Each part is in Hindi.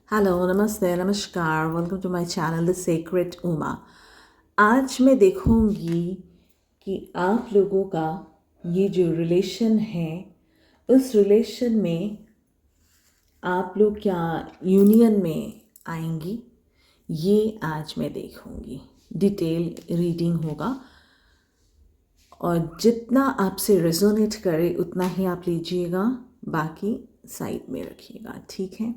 हेलो, नमस्ते, नमस्कार, welcome to my channel the secret Uma. आज मैं देखूंगी कि आप लोगों का ये जो रिलेशन है, उस रिलेशन में आप लोग क्या यूनियन में आएंगी, ये आज मैं देखूंगी। डिटेल रीडिंग होगा और जितना आपसे रेजोनेट करे उतना ही आप लीजिएगा, बाकी साइड में रखिएगा, ठीक है।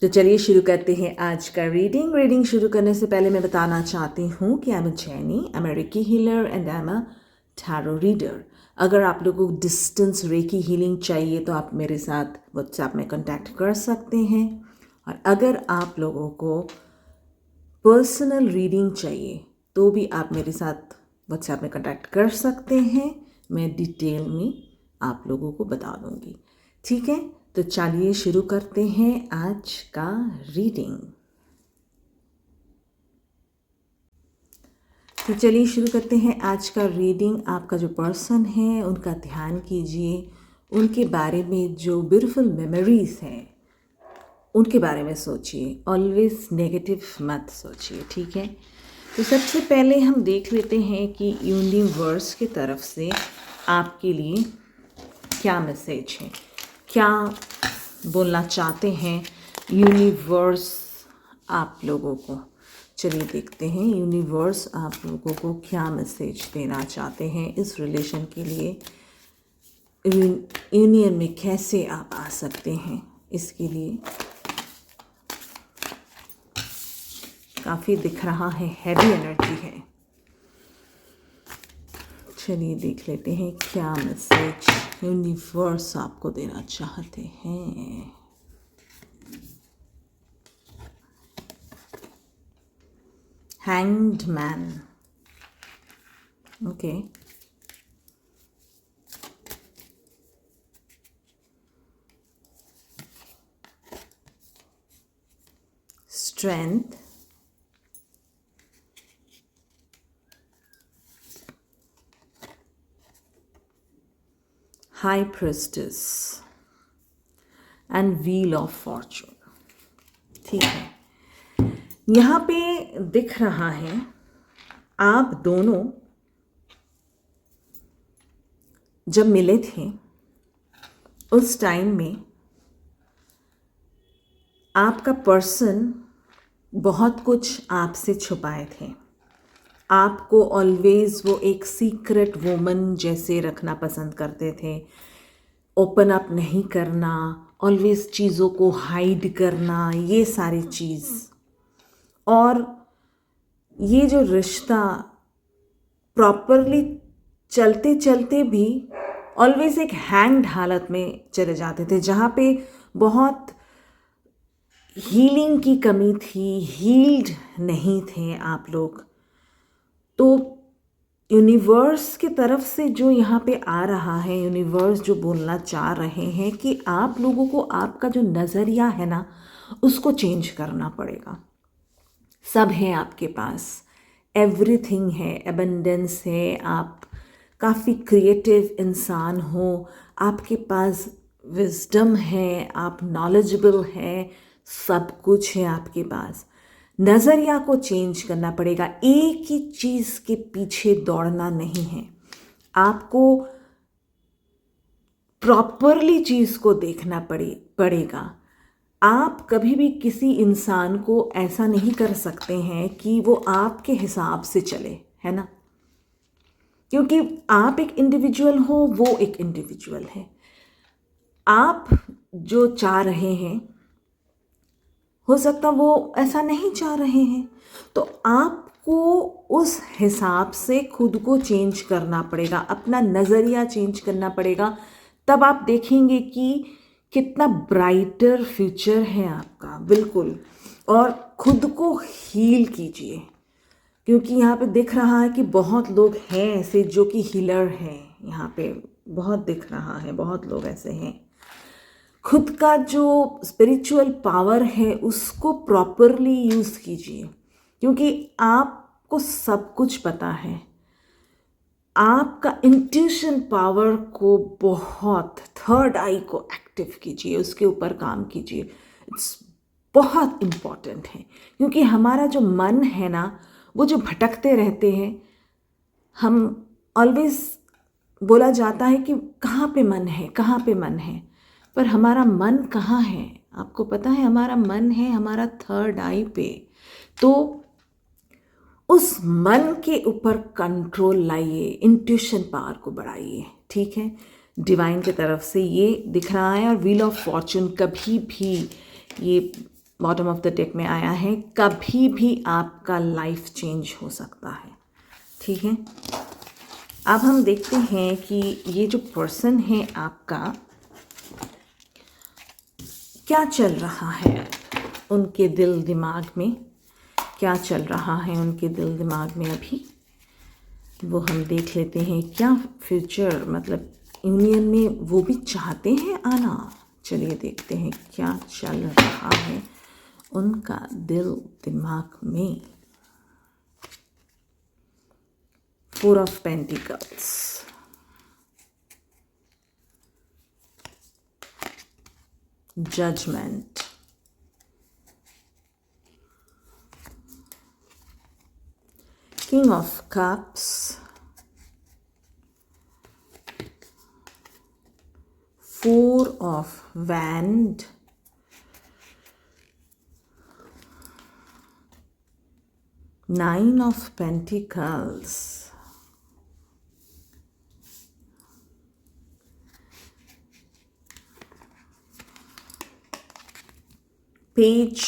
तो चलिए शुरू करते हैं आज का रीडिंग शुरू करने से पहले मैं बताना चाहती हूँ कि I am Jenny, I am reiki healer and I am a tarot reader. अगर आप लोगों को डिस्टेंस रेकी हीलिंग चाहिए तो आप मेरे साथ व्हाट्सएप में कांटेक्ट कर सकते हैं, और अगर आप लोगों को पर्सनल रीडिंग चाहिए तो भी आप मेरे साथ व्हाट्सएप में कांटेक्ट कर सकते हैं। मैं डिटेल में आप लोगों को बता दूंगी, ठीक है। तो चलिए शुरू करते हैं आज का रीडिंग। तो चलिए शुरू करते हैं आज का रीडिंग। आपका जो पर्सन है उनका ध्यान कीजिए, उनके बारे में जो ब्यूटीफुल मेमोरीज हैं उनके बारे में सोचिए। ऑलवेज नेगेटिव मत सोचिए, ठीक है। तो सबसे पहले हम देख लेते हैं कि यूनिवर्स की तरफ से आपके लिए क्या मैसेज है, क्या बोलना चाहते हैं यूनिवर्स आप लोगों को। चलिए देखते हैं यूनिवर्स आप लोगों को क्या मैसेज देना चाहते हैं इस रिलेशन के लिए। यूनियन में कैसे आप आ सकते हैं, इसके लिए काफ़ी दिख रहा है, हैवी एनर्जी है। चलिए देख लेते हैं क्या मैसेज यूनिवर्स आपको देना चाहते हैं। Hanged Man. Okay. Strength. High Priestess. And Wheel of Fortune. ठीक है, यहाँ पे दिख रहा है आप दोनों जब मिले थे उस टाइम में आपका पर्सन बहुत कुछ आपसे छुपाए थे। आपको ऑलवेज वो एक सीक्रेट वुमन जैसे रखना पसंद करते थे, ओपन अप नहीं करना, ऑलवेज चीज़ों को हाइड करना, ये सारी चीज़। और ये जो रिश्ता प्रॉपरली चलते चलते भी ऑलवेज एक हैंग्ड हालत में चले जाते थे, जहाँ पे बहुत हीलिंग की कमी थी, हील्ड नहीं थे आप लोग। तो यूनिवर्स की तरफ से जो यहाँ पे आ रहा है, यूनिवर्स जो बोलना चाह रहे हैं कि आप लोगों को आपका जो नज़रिया है ना, उसको चेंज करना पड़ेगा। सब है आपके पास, एवरीथिंग है, एबंडेंस है, आप काफ़ी क्रिएटिव इंसान हो, आपके पास विजडम है, आप नॉलेजेबल है, सब कुछ है आपके पास। नज़रिया को चेंज करना पड़ेगा, एक ही चीज़ के पीछे दौड़ना नहीं है। आपको प्रॉपरली चीज़ को देखना पड़ेगा। आप कभी भी किसी इंसान को ऐसा नहीं कर सकते हैं कि वो आपके हिसाब से चले, है ना, क्योंकि आप एक इंडिविजुअल हो, वो एक इंडिविजुअल है। आप जो चाह रहे हैं हो सकता वो ऐसा नहीं चाह रहे हैं, तो आपको उस हिसाब से खुद को चेंज करना पड़ेगा, अपना नज़रिया चेंज करना पड़ेगा। तब आप देखेंगे कि कितना ब्राइटर फ्यूचर है आपका, बिल्कुल। और खुद को हील कीजिए, क्योंकि यहाँ पे दिख रहा है कि बहुत लोग हैं ऐसे जो कि हीलर हैं। यहाँ पे बहुत दिख रहा है, बहुत लोग ऐसे हैं। खुद का जो स्पिरिचुअल पावर है उसको प्रॉपरली यूज़ कीजिए, क्योंकि आपको सब कुछ पता है। आपका इंट्यूशन पावर को बहुत, थर्ड आई को एक्टिव कीजिए, उसके ऊपर काम कीजिए। इट्स बहुत इम्पॉर्टेंट है, क्योंकि हमारा जो मन है ना, वो जो भटकते रहते हैं, हम ऑलवेज बोला जाता है कि कहाँ पे मन है, कहाँ पे मन है, पर हमारा मन कहाँ है? आपको पता है हमारा मन है हमारा थर्ड आई पे। तो उस मन के ऊपर कंट्रोल लाइए, इंट्यूशन पावर को बढ़ाइए, ठीक है। डिवाइन की तरफ से ये दिख रहा है। और व्हील ऑफ फॉर्चून कभी भी, ये बॉटम ऑफ द डेक में आया है, कभी भी आपका लाइफ चेंज हो सकता है, ठीक है। अब हम देखते हैं कि ये जो पर्सन है आपका, क्या चल रहा है उनके दिल दिमाग में, क्या चल रहा है उनके दिल दिमाग में अभी, वो हम देख लेते हैं। क्या फ्यूचर, मतलब यूनियन में वो भी चाहते हैं आना? चलिए देखते हैं क्या चल रहा है उनका दिल दिमाग में। 4 of Pentacles, Judgment, King of Cups, 4 of Wands, Nine of Pentacles, Page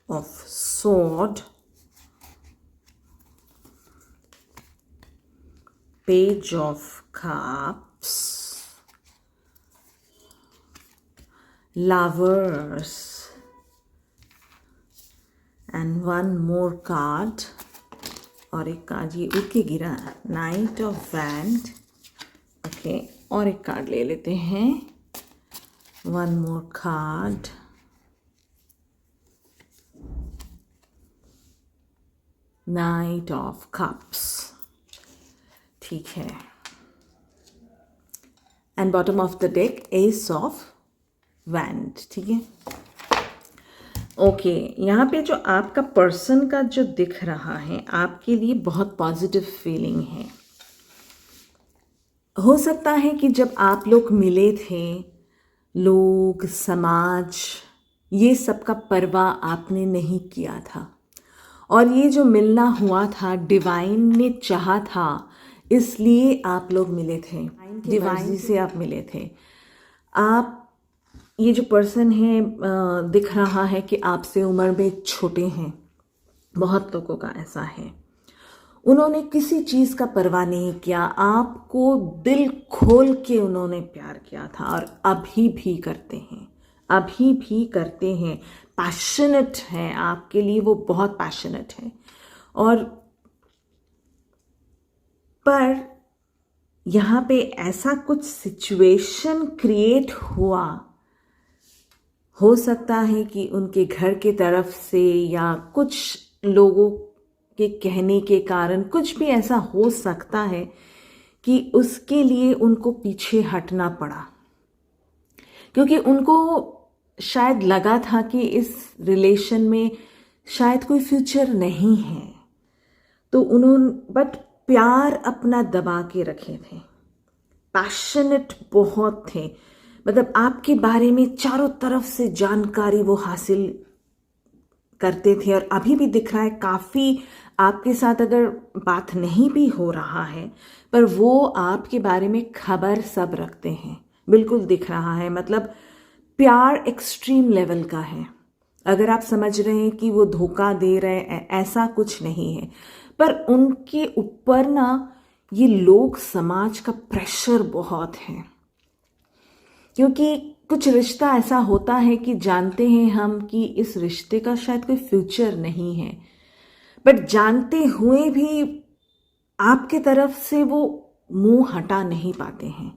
of Sword, Page of Cups, Lovers, and one more card, और एक कार्ड ये उठ के गिरा, नाइट ऑफ वैंड। ओके, और एक कार्ड ले लेते हैं, one more card, night of cups, ठीक है। And bottom of the deck S of wand, ठीक है। ओके, यहाँ पे जो आपका पर्सन का जो दिख रहा है, आपके लिए बहुत पॉजिटिव फीलिंग है। हो सकता है कि जब आप लोग मिले थे, लोग, समाज, ये सब का परवाह आपने नहीं किया था, और ये जो मिलना हुआ था डिवाइन ने चाहा था, इसलिए आप लोग मिले थे, डिवाइन से आप मिले थे। आप, ये जो पर्सन है दिख रहा है कि आपसे उम्र में छोटे हैं, बहुत लोगों का ऐसा है। उन्होंने किसी चीज़ का परवाह नहीं किया, आपको दिल खोल के उन्होंने प्यार किया था, और अभी भी करते हैं, अभी भी करते हैं। पैशनेट हैं आपके लिए, वो बहुत पैशनेट हैं। और पर यहाँ पे ऐसा कुछ सिचुएशन क्रिएट हुआ, हो सकता है कि उनके घर के तरफ से या कुछ लोगों के कहने के कारण कुछ भी ऐसा हो सकता है कि उसके लिए उनको पीछे हटना पड़ा, क्योंकि उनको शायद लगा था कि इस रिलेशन में शायद कोई फ्यूचर नहीं है, तो उन्होंने बट प्यार अपना दबा के रखे थे, पैशनेट बहुत थे, मतलब आपके बारे में चारों तरफ से जानकारी वो हासिल करते थे। और अभी भी दिख रहा है काफ़ी आपके साथ, अगर बात नहीं भी हो रहा है, पर वो आपके बारे में खबर सब रखते हैं, बिल्कुल दिख रहा है। मतलब प्यार एक्सट्रीम लेवल का है। अगर आप समझ रहे हैं कि वो धोखा दे रहे हैं, ऐसा कुछ नहीं है, पर उनके ऊपर ना ये लोग समाज का प्रेशर बहुत है, क्योंकि कुछ रिश्ता ऐसा होता है कि जानते हैं हम कि इस रिश्ते का शायद कोई फ्यूचर नहीं है, बट जानते हुए भी आपके तरफ से वो मुंह हटा नहीं पाते हैं।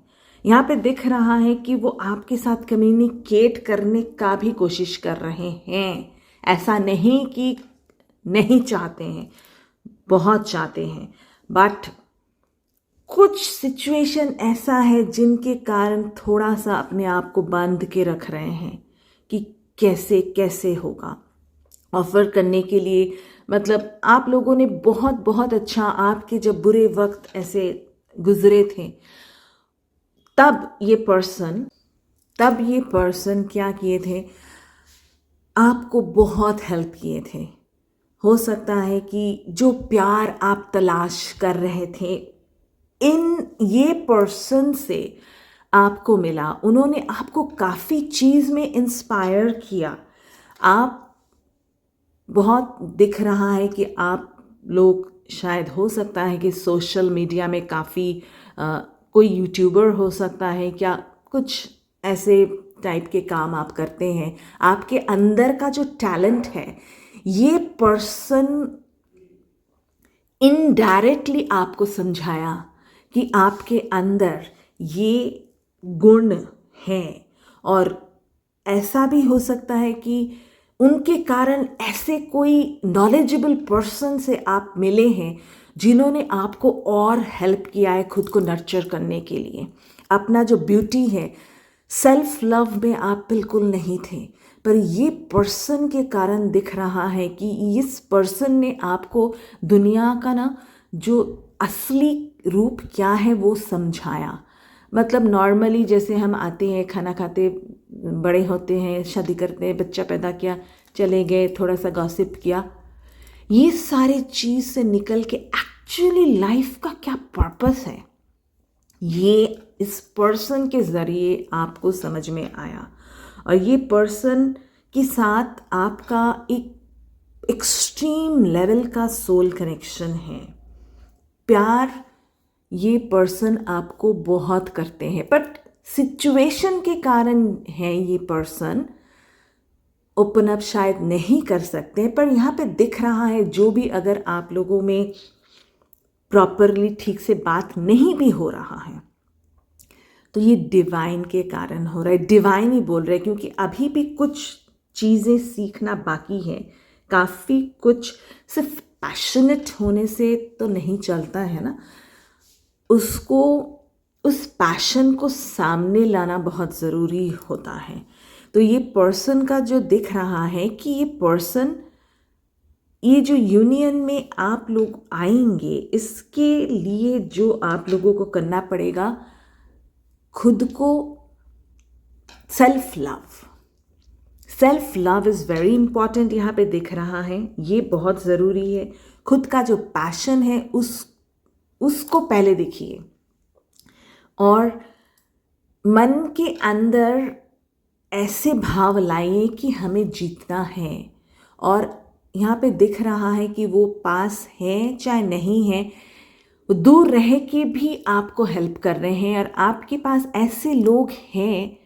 यहाँ पे दिख रहा है कि वो आपके साथ कम्युनिकेट करने का भी कोशिश कर रहे हैं, ऐसा नहीं कि नहीं चाहते हैं, बहुत चाहते हैं, बट कुछ सिचुएशन ऐसा है जिनके कारण थोड़ा सा अपने आप को बांध के रख रहे हैं कि कैसे कैसे होगा ऑफ़र करने के लिए। मतलब आप लोगों ने बहुत बहुत अच्छा, आपके जब बुरे वक्त ऐसे गुजरे थे तब ये पर्सन क्या किए थे, आपको बहुत हेल्प किए थे। हो सकता है कि जो प्यार आप तलाश कर रहे थे ये पर्सन से आपको मिला। उन्होंने आपको काफ़ी चीज़ में इंस्पायर किया। आप बहुत दिख रहा है कि आप लोग शायद, हो सकता है कि सोशल मीडिया में काफ़ी कोई यूट्यूबर हो सकता है, क्या कुछ ऐसे टाइप के काम आप करते हैं। आपके अंदर का जो टैलेंट है, ये पर्सन इनडायरेक्टली आपको समझाया कि आपके अंदर ये गुण हैं। और ऐसा भी हो सकता है कि उनके कारण ऐसे कोई नॉलेजेबल पर्सन से आप मिले हैं जिन्होंने आपको और हेल्प किया है खुद को नर्चर करने के लिए। अपना जो ब्यूटी है, सेल्फ लव में आप बिल्कुल नहीं थे, पर ये पर्सन के कारण दिख रहा है कि इस पर्सन ने आपको दुनिया का ना जो असली रूप क्या है वो समझाया। मतलब नॉर्मली जैसे हम आते हैं, खाना खाते, बड़े होते हैं, शादी करते हैं, बच्चा पैदा किया, चले गए, थोड़ा सा गॉसिप किया, ये सारे चीज़ से निकल के एक्चुअली लाइफ का क्या पर्पस है, ये इस पर्सन के ज़रिए आपको समझ में आया। और ये पर्सन के साथ आपका एक एक्सट्रीम लेवल का सोल कनेक्शन है। प्यार ये पर्सन आपको बहुत करते हैं, बट सिचुएशन के कारण है ये पर्सन ओपन अप शायद नहीं कर सकते। पर यहाँ पे दिख रहा है जो भी, अगर आप लोगों में प्रॉपरली ठीक से बात नहीं भी हो रहा है तो ये डिवाइन के कारण हो रहा है। डिवाइन ही बोल रहे हैं, क्योंकि अभी भी कुछ चीज़ें सीखना बाकी है, काफ़ी कुछ। सिर्फ पैशनेट होने से तो नहीं चलता है ना, उसको, उस पैशन को सामने लाना बहुत ज़रूरी होता है। तो ये पर्सन का जो दिख रहा है कि ये पर्सन, ये जो यूनियन में आप लोग आएंगे, इसके लिए जो आप लोगों को करना पड़ेगा, खुद को self love is very important. यहाँ पे दिख रहा है, ये बहुत ज़रूरी है। खुद का जो पैशन है उसको पहले देखिए, और मन के अंदर ऐसे भाव लाइए कि हमें जीतना है। और यहाँ पे दिख रहा है कि वो पास है चाहे नहीं है, दूर रह के भी आपको हेल्प कर रहे हैं। और आपके पास ऐसे लोग हैं,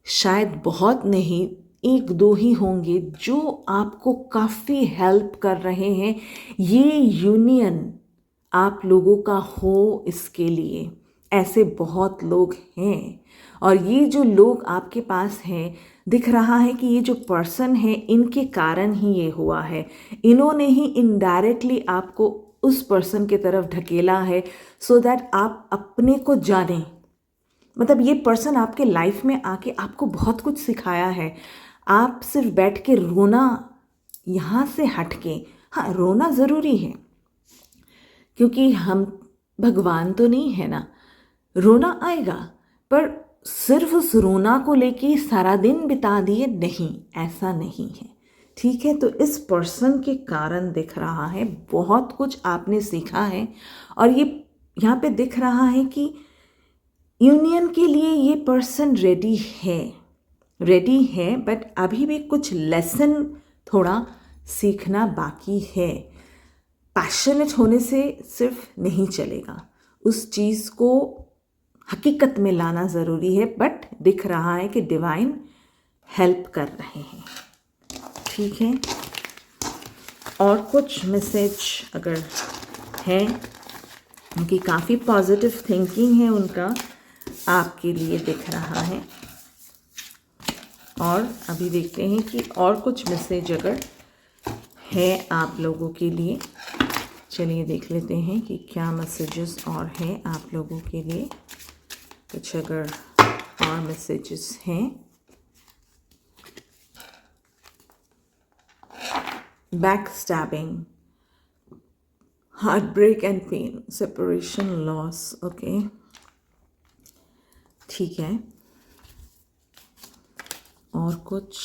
शायद बहुत नहीं, एक दो ही होंगे, जो आपको काफ़ी हेल्प कर रहे हैं। ये यूनियन आप लोगों का हो, इसके लिए ऐसे बहुत लोग हैं। और ये जो लोग आपके पास हैं, दिख रहा है कि ये जो पर्सन है, इनके कारण ही ये हुआ है। इन्होंने ही इनडायरेक्टली आपको उस पर्सन की तरफ ढकेला है, सो दैट आप अपने को जानें। मतलब ये पर्सन आपके लाइफ में आके आपको बहुत कुछ सिखाया है। आप सिर्फ बैठ के रोना, यहाँ से हट के, हाँ रोना ज़रूरी है, क्योंकि हम भगवान तो नहीं है ना, रोना आएगा, पर सिर्फ उस रोना को लेके सारा दिन बिता दिए, नहीं, ऐसा नहीं है। ठीक है, तो इस पर्सन के कारण दिख रहा है बहुत कुछ आपने सीखा है। और ये यहाँ पे दिख रहा है कि यूनियन के लिए ये पर्सन रेडी है, बट अभी भी कुछ लेसन थोड़ा सीखना बाकी है। पैशनेट होने से सिर्फ नहीं चलेगा, उस चीज़ को हकीकत में लाना ज़रूरी है। बट दिख रहा है कि डिवाइन हेल्प कर रहे हैं। ठीक है, और कुछ मैसेज अगर है, उनकी काफ़ी पॉजिटिव थिंकिंग है, उनका आपके लिए दिख रहा है। और अभी देखते हैं कि और कुछ मैसेज अगर है आप लोगों के लिए। चलिए देख लेते हैं कि क्या मैसेजेस और हैं आप लोगों के लिए। कुछ अगर और मैसेजेस हैं, back stabbing, heart break and pain, separation, loss. Okay, ठीक है। और कुछ,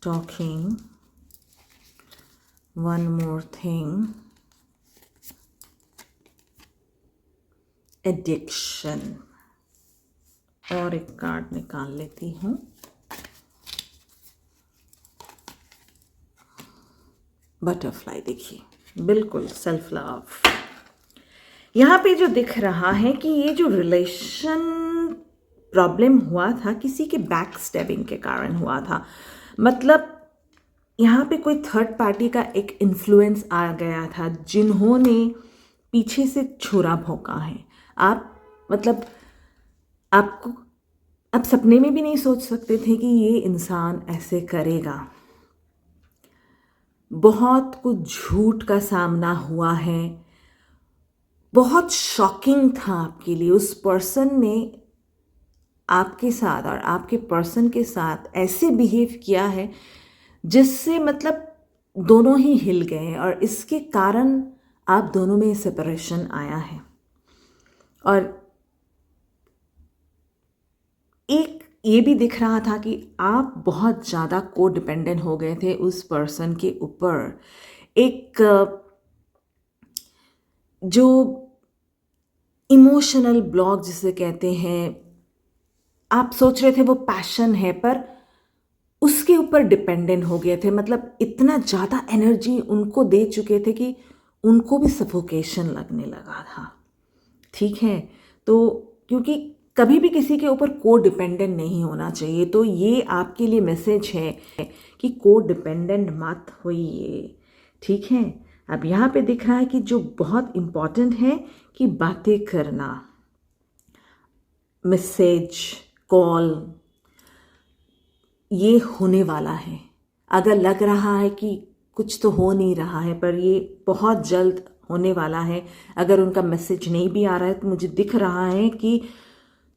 talking, one more thing, addiction. और एक कार्ड निकाल लेती हूँ। बटरफ्लाई, देखिए, बिल्कुल सेल्फ लव। यहाँ पे जो दिख रहा है कि ये जो रिलेशन प्रॉब्लम हुआ था किसी के बैक स्टैबिंग के कारण हुआ था। मतलब यहाँ पे कोई थर्ड पार्टी का एक इन्फ्लुएंस आ गया था जिन्होंने पीछे से छुरा भोंका है। आप मतलब आपको आप सपने में भी नहीं सोच सकते थे कि ये इंसान ऐसे करेगा। बहुत कुछ झूठ का सामना हुआ है, बहुत शॉकिंग था आपके लिए। उस पर्सन ने आपके साथ और आपके पर्सन के साथ ऐसे बिहेव किया है जिससे मतलब दोनों ही हिल गए और इसके कारण आप दोनों में सेपरेशन आया है। और एक ये भी दिख रहा था कि आप बहुत ज़्यादा को डिपेंडेंट हो गए थे उस पर्सन के ऊपर। एक जो इमोशनल ब्लॉक जिसे कहते हैं, आप सोच रहे थे वो पैशन है पर उसके ऊपर डिपेंडेंट हो गए थे। मतलब इतना ज़्यादा एनर्जी उनको दे चुके थे कि उनको भी सफोकेशन लगने लगा था। ठीक है, तो क्योंकि कभी भी किसी के ऊपर को डिपेंडेंट नहीं होना चाहिए, तो ये आपके लिए मैसेज है कि को डिपेंडेंट मत होइए। ठीक है, अब यहाँ पे दिख रहा है कि जो बहुत इम्पॉर्टेंट है कि बातें करना, मैसेज, कॉल, ये होने वाला है। अगर लग रहा है कि कुछ तो हो नहीं रहा है पर ये बहुत जल्द होने वाला है। अगर उनका मैसेज नहीं भी आ रहा है तो मुझे दिख रहा है कि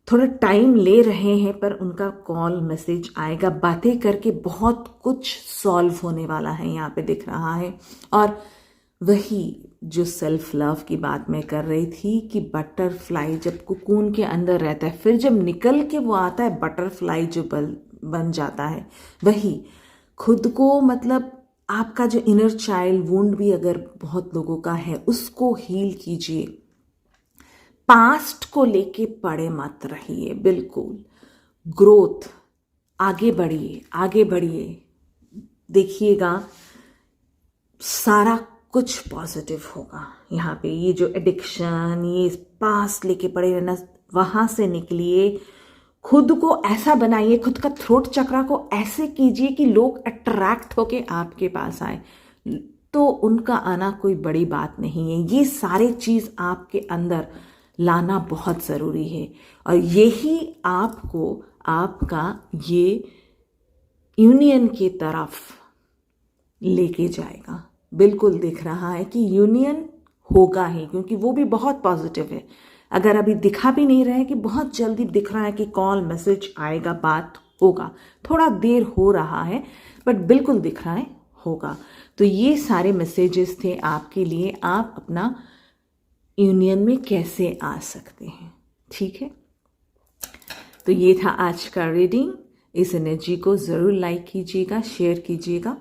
थोड़ा टाइम ले रहे हैं पर उनका कॉल मैसेज आएगा। बातें करके बहुत कुछ सॉल्व होने वाला है यहाँ पे दिख रहा है। और वही जो सेल्फ लव की बात मैं कर रही थी कि बटरफ्लाई जब कुकून के अंदर रहता है फिर जब निकल के वो आता है बटरफ्लाई जो बन जाता है, वही खुद को मतलब आपका जो इनर चाइल्ड वुंड भी अगर बहुत लोगों का है उसको हील कीजिए। पास्ट को लेके पड़े मत रहिए, बिल्कुल ग्रोथ, आगे बढ़िए, आगे बढ़िए। देखिएगा सारा कुछ पॉजिटिव होगा। यहाँ पे ये जो एडिक्शन, ये पास्ट लेके पड़े रहना, वहाँ से निकलिए। खुद को ऐसा बनाइए, खुद का थ्रोट चक्रा को ऐसे कीजिए कि लोग अट्रैक्ट होके आपके पास आए। तो उनका आना कोई बड़ी बात नहीं है। ये सारे चीज़ आपके अंदर लाना बहुत ज़रूरी है और यही आपको आपका ये यूनियन की तरफ लेके जाएगा। बिल्कुल दिख रहा है कि यूनियन होगा ही, क्योंकि वो भी बहुत पॉजिटिव है। अगर अभी दिखा भी नहीं रहा है कि बहुत जल्दी दिख रहा है कि कॉल मैसेज आएगा, बात होगा, थोड़ा देर हो रहा है बट बिल्कुल दिख रहा है होगा। तो ये सारे मैसेजेस थे आपके लिए, आप अपना यूनियन में कैसे आ सकते हैं। ठीक है, तो ये था आज का रीडिंग। इस एनर्जी को ज़रूर लाइक कीजिएगा, शेयर कीजिएगा।